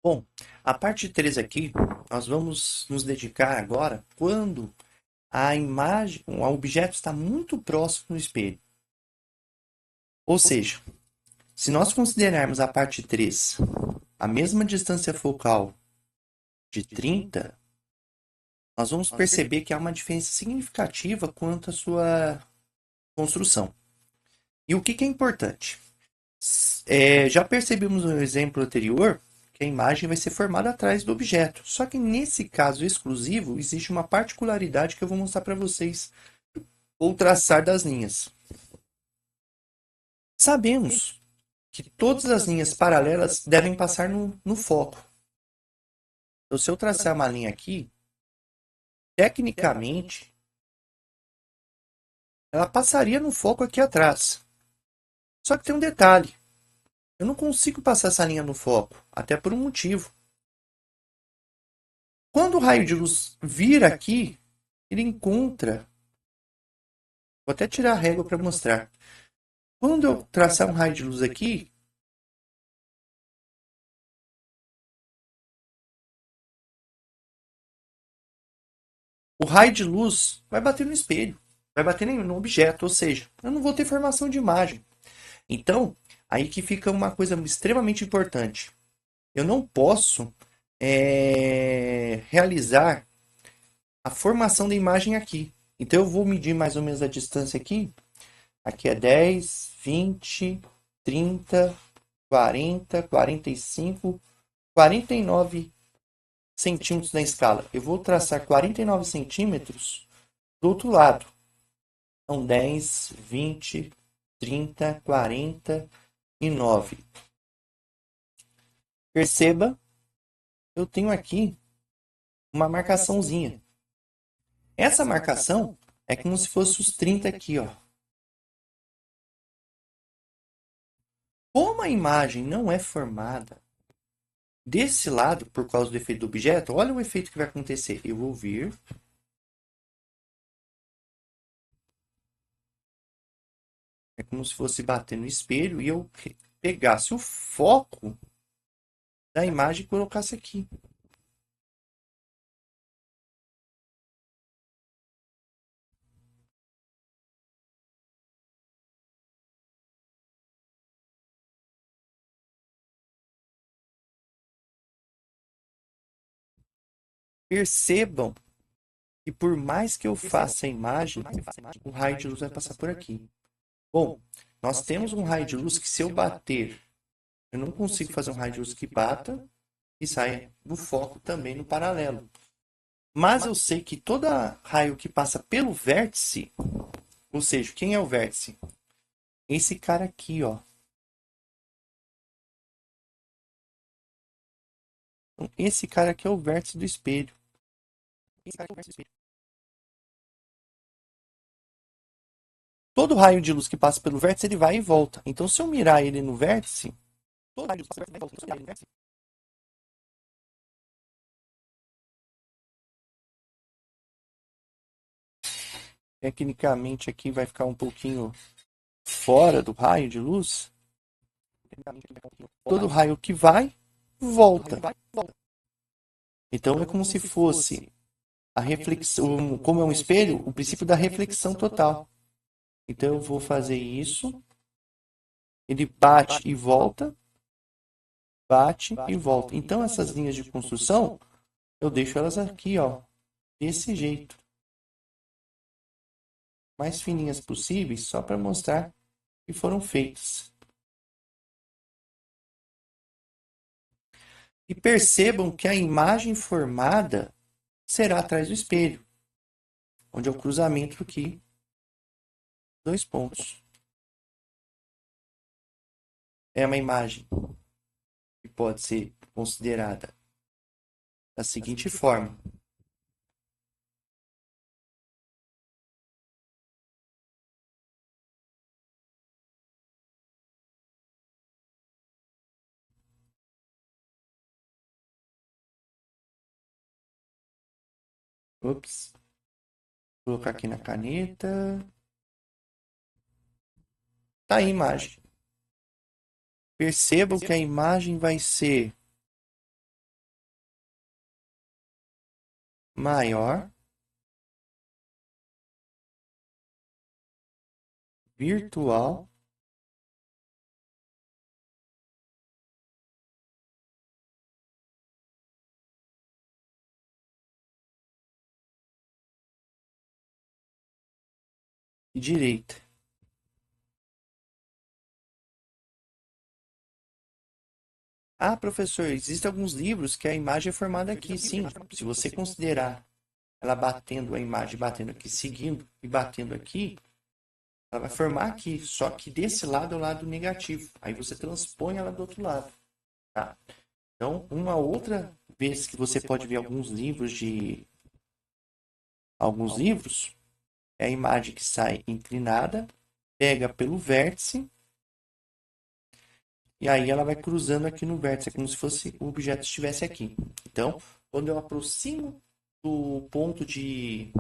Bom, a parte 3 aqui, nós vamos nos dedicar agora quando a imagem, o objeto está muito próximo do espelho. Ou seja, se nós considerarmos a parte 3 a mesma distância focal de 30, nós vamos perceber que há uma diferença significativa quanto à sua construção. E o que é importante? Já percebemos no exemplo anterior que a imagem vai ser formada atrás do objeto. Só que nesse caso exclusivo, existe uma particularidade que eu vou mostrar para vocês. O traçar das linhas. Sabemos que todas as linhas paralelas devem passar no foco. Então, se eu traçar uma linha aqui, tecnicamente, ela passaria no foco aqui atrás. Só que tem um detalhe. Eu não consigo passar essa linha no foco, até por um motivo. Quando o raio de luz vir aqui, ele encontra. Vou até tirar a régua para mostrar. Quando eu traçar um raio de luz aqui, o raio de luz vai bater no espelho, vai bater no objeto, ou seja, eu não vou ter formação de imagem. Então, aí que fica uma coisa extremamente importante. Eu não posso realizar a formação da imagem aqui. Então, eu vou medir mais ou menos a distância aqui. Aqui é 10, 20, 30, 40, 45, 49 centímetros na escala. Eu vou traçar 49 centímetros do outro lado. Então, 10, 20, 30, 49. Perceba, eu tenho aqui uma marcaçãozinha. Essa marcação é como se fosse os 30 aqui, ó. Como a imagem não é formada desse lado por causa do efeito do objeto, olha o efeito que vai acontecer. Eu vou vir. É como se fosse bater no espelho e eu pegasse o foco da imagem e colocasse aqui. Percebam que por mais que eu faça a imagem, o raio de luz vai passar por aqui. Bom, nós temos um raio de luz que se eu bater, eu não consigo fazer um raio de luz que bata e saia do foco também no paralelo. Mas eu sei que toda raio que passa pelo vértice, ou seja, quem é o vértice? Esse cara aqui, ó. Então, esse cara aqui é o vértice do espelho. Todo raio de luz que passa pelo vértice, ele vai e volta. Então, se eu mirar ele no vértice, todo raio de luz passa pelo vértice, vai e volta. Tecnicamente, aqui vai ficar um pouquinho fora do raio de luz. Todo raio que vai, volta. Então, é como se fosse a reflexão, como é um espelho, o princípio da reflexão total. Então, eu vou fazer isso. Ele bate e volta, bate e volta. Então, essas linhas de construção, eu deixo elas aqui, ó, desse jeito. Mais fininhas possíveis, só para mostrar que foram feitas. E percebam que a imagem formada será atrás do espelho, onde é o cruzamento aqui, dois pontos. É uma imagem que pode ser considerada da seguinte forma. Ops. Vou colocar aqui na caneta. Tá aí a imagem. Percebam que a imagem vai ser maior, virtual, e direita. Ah, professor, existem alguns livros que a imagem é formada aqui, sim. Se você considerar ela batendo a imagem, batendo aqui, seguindo e batendo aqui, ela vai formar aqui. Só que desse lado é o lado negativo. Aí você transpõe ela do outro lado, tá? Então, uma outra vez que você pode ver alguns livros é a imagem que sai inclinada, pega pelo vértice e aí ela vai cruzando aqui no vértice, é como se fosse o objeto estivesse aqui. Então, quando eu aproximo do ponto de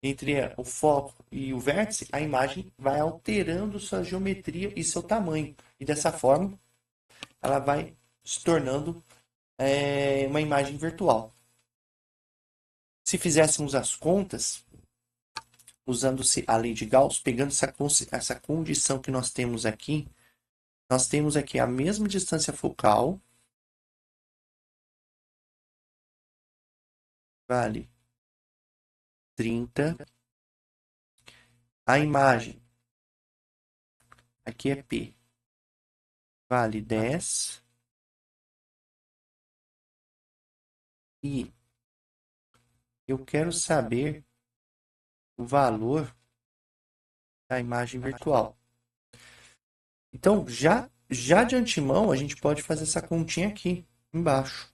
entre o foco e o vértice, a imagem vai alterando sua geometria e seu tamanho. E dessa forma, ela vai se tornando uma imagem virtual. Se fizéssemos as contas, usando-se a lei de Gauss, pegando essa condição que nós temos aqui a mesma distância focal, vale 30. A imagem, aqui é P, vale 10. E eu quero saber o valor da imagem virtual. Então, já de antemão, a gente pode fazer essa continha aqui embaixo.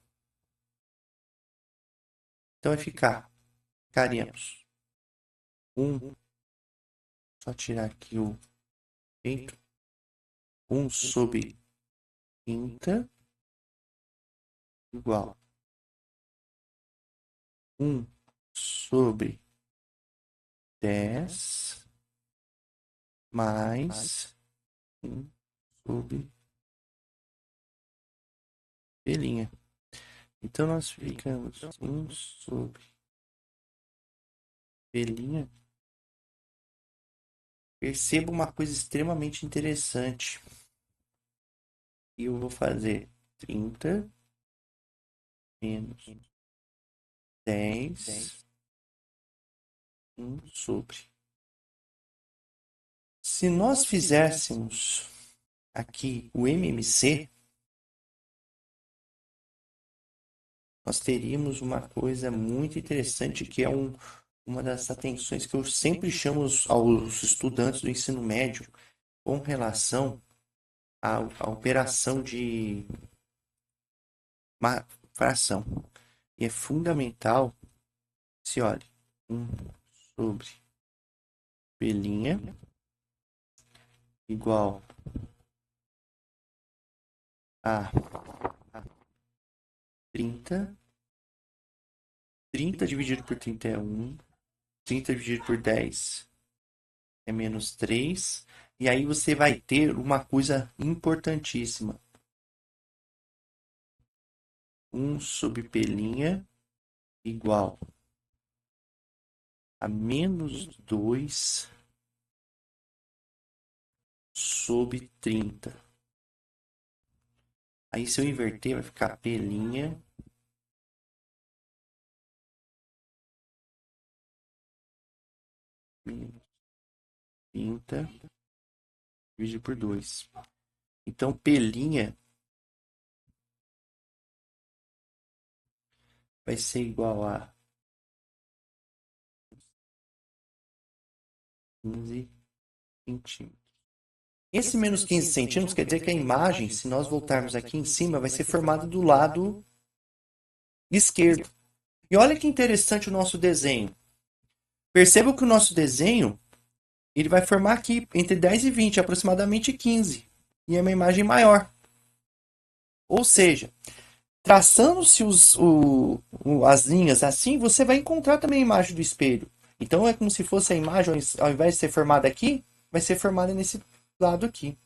Então, ficaríamos 1, só tirar aqui o peito, 1 sobre 30 igual 1 sobre 10 mais 1 sobre pelinha. Então, nós ficamos 1 sobre pelinha. Perceba uma coisa extremamente interessante. E eu vou fazer 30 menos 10, 1 sobre. Se nós fizéssemos aqui o MMC, nós teríamos uma coisa muito interessante que é uma das atenções que eu sempre chamo aos estudantes do ensino médio com relação à operação de uma fração. E é fundamental, se olhe, 1 sobre pelinha igual a 30. 30 dividido por 30 é 1. 30 dividido por 10 é menos 3. E aí você vai ter uma coisa importantíssima. 1 sobre pelinha igual a menos 2 sobre 30. Aí se eu inverter vai ficar pelinha menos 30 dividido por 2. Então pelinha vai ser igual a 15 centímetros. Esse menos 15 centímetros quer dizer que a imagem, se nós voltarmos aqui em cima, vai ser formada do lado esquerdo. E olha que interessante o nosso desenho. Perceba que o nosso desenho ele vai formar aqui entre 10 e 20, aproximadamente 15. E é uma imagem maior. Ou seja, traçando-se as linhas assim, você vai encontrar também a imagem do espelho. Então é como se fosse a imagem, ao invés de ser formada aqui, vai ser formada nesse lado aqui.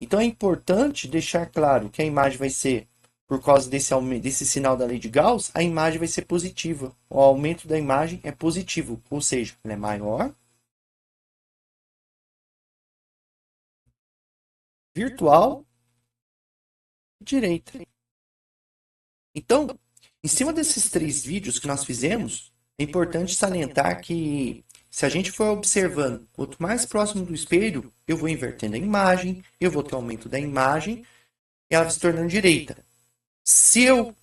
Então é importante deixar claro que a imagem vai ser por causa desse sinal da lei de Gauss, a imagem vai ser positiva. O aumento da imagem é positivo, ou seja, ela é maior, virtual, direita. Então, em cima desses 3 vídeos que nós fizemos, é importante salientar que se a gente for observando, quanto mais próximo do espelho, eu vou invertendo a imagem, eu vou ter aumento da imagem, e ela vai se tornando direita. Se eu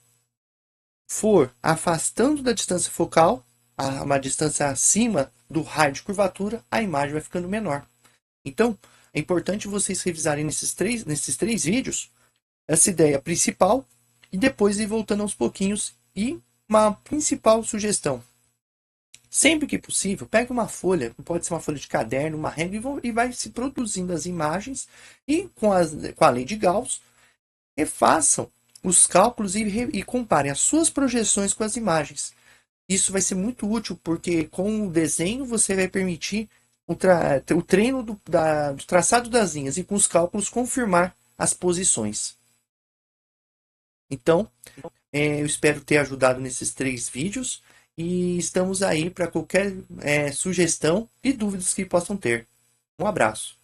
for afastando da distância focal, a uma distância acima do raio de curvatura, a imagem vai ficando menor. Então, é importante vocês revisarem nesses três vídeos essa ideia principal e depois ir voltando aos pouquinhos. E uma principal sugestão: sempre que possível, pegue uma folha, pode ser uma folha de caderno, uma régua, e vai se produzindo as imagens e com a lei de Gauss, refaçam os cálculos e comparem as suas projeções com as imagens. Isso vai ser muito útil, porque com o desenho você vai permitir o treino do traçado das linhas e com os cálculos confirmar as posições. Então, eu espero ter ajudado nesses 3 vídeos e estamos aí para qualquer sugestão e dúvidas que possam ter. Um abraço.